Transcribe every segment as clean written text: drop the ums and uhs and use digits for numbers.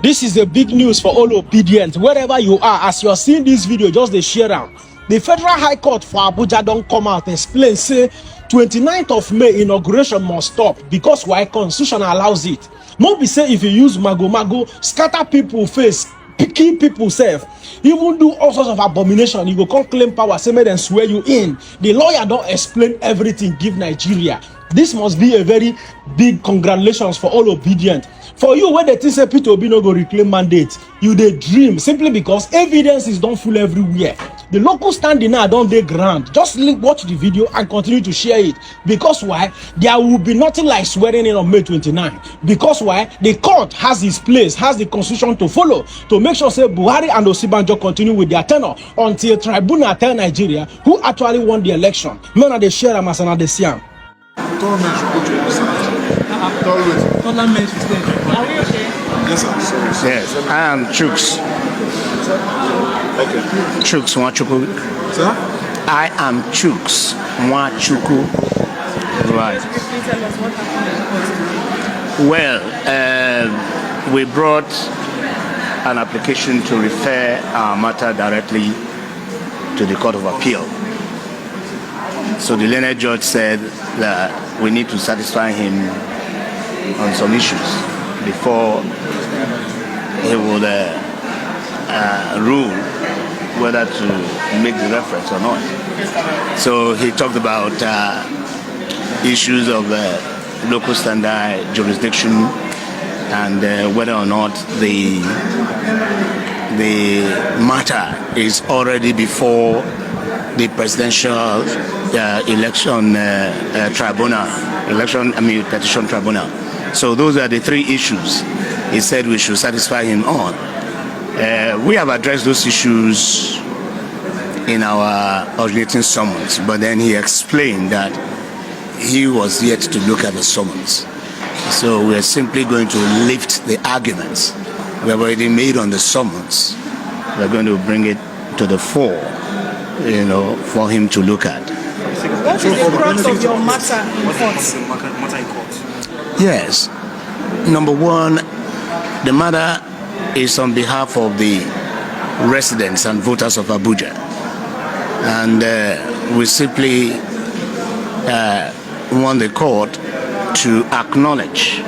This is a big news for all obedient. Wherever you are, as you are seeing this video, just the share am. The Federal High Court for Abuja don't come out explain, say 29th of May inauguration must stop because why Constitution allows it. No be say if you use mago, scatter people face, kill people self, even do all sorts of abomination, you go come claim power, say make them swear you in. The lawyer don't explain everything, give Nigeria. This must be a very big congratulations for all obedient. For you, when they think say Peter Obi no go reclaim mandate, you dey dream simply because evidence is don't full everywhere. The local standing now don't dey ground. Just watch the video and continue to share it. Because why? There will be nothing like swearing in on May 29. Because why? The court has its place, has the constitution to follow to make sure say Buhari and Osibanjo continue with their tenure until tribunal tell Nigeria who actually won the election. Men are the share am as an see am. Yes, I am Chuks. Okay. Chuks Nwachukwu. Sir? I am Chuks Nwachukwu. Right. Please tell us what happened in the court. Well, we brought an application to refer our matter directly to the Court of Appeal. So the learned judge said that we need to satisfy him on some issues before he would rule whether to make the reference or not. So he talked about issues of local standard jurisdiction and whether or not the matter is already before the presidential election petition tribunal. So those are the three issues he said we should satisfy him on. We have addressed those issues in our originating summons, but then he explained that he was yet to look at the summons. So we're simply going to lift the arguments we have already made on the summons. We're going to bring it to the fore, for him to look at. What is the crux of your matter in court? Yes. Number one, the matter is on behalf of the residents and voters of Abuja. And we simply want the court to acknowledge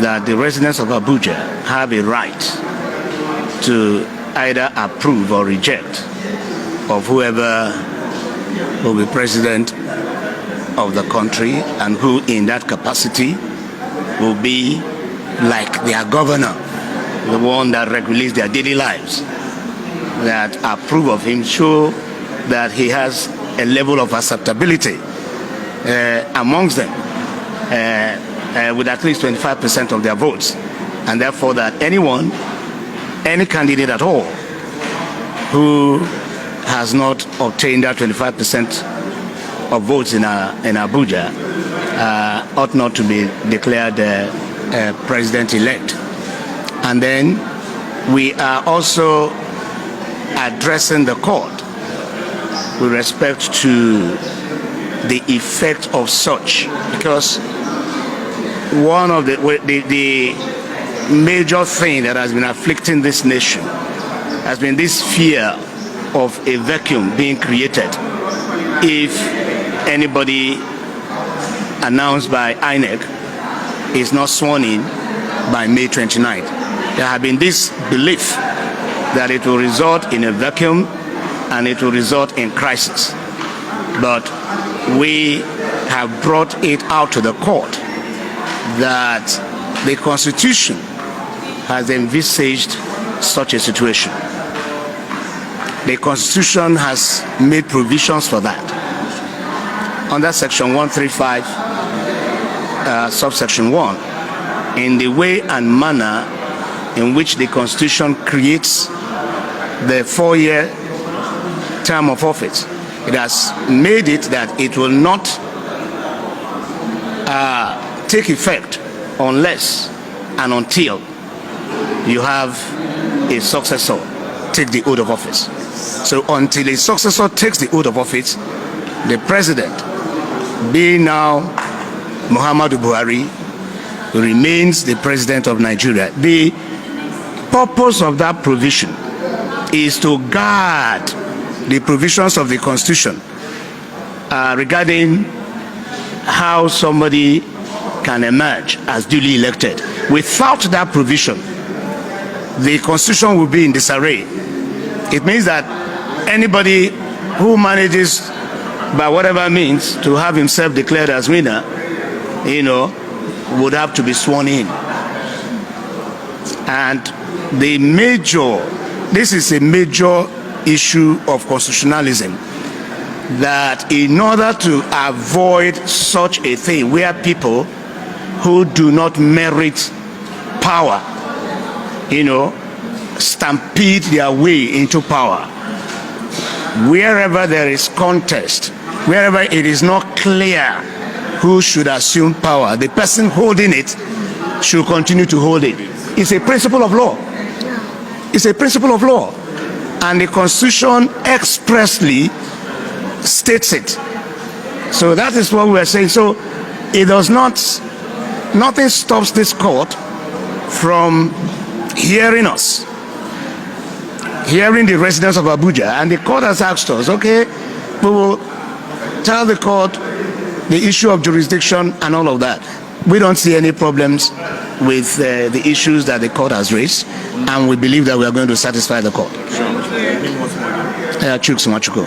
that the residents of Abuja have a right to either approve or reject of whoever will be president of the country and who in that capacity will be like their governor, the one that regulates their daily lives, that approve of him, show that he has a level of acceptability amongst them with at least 25% of their votes, and therefore that any candidate at all who has not obtained that 25% of votes in Abuja ought not to be declared president-elect. And then we are also addressing the court with respect to the effect of such, because one of the major thing that has been afflicting this nation has been this fear of a vacuum being created if anybody announced by INEC is not sworn in by May 29th. There have been this belief that it will result in a vacuum and it will result in crisis. But we have brought it out to the court that the Constitution has envisaged such a situation. The Constitution has made provisions for that. Under Section 135, subsection 1, in the way and manner in which the Constitution creates the 4-year term of office, it has made it that it will not take effect unless and until you have a successor take the oath of office. So until a successor takes the oath of office, the president, being now Muhammadu Buhari, remains the president of Nigeria. The purpose of that provision is to guard the provisions of the Constitution regarding how somebody can emerge as duly elected. Without that provision, the Constitution will be in disarray. It means that anybody who manages by whatever means to have himself declared as winner, would have to be sworn in. And this is a major issue of constitutionalism, that in order to avoid such a thing where people who do not merit power, stampede their way into power, wherever there is contest, wherever it is not clear who should assume power, the person holding it should continue to hold it. It's a principle of law. It's a principle of law. And the Constitution expressly states it. So that is what we are saying. So it does not, nothing stops this court from hearing us, hearing the residents of Abuja. And the court has asked us, okay, we will tell the court the issue of jurisdiction and all of that. We don't see any problems with the issues that the court has raised, and we believe that we are going to satisfy the court. Chuks Machuko.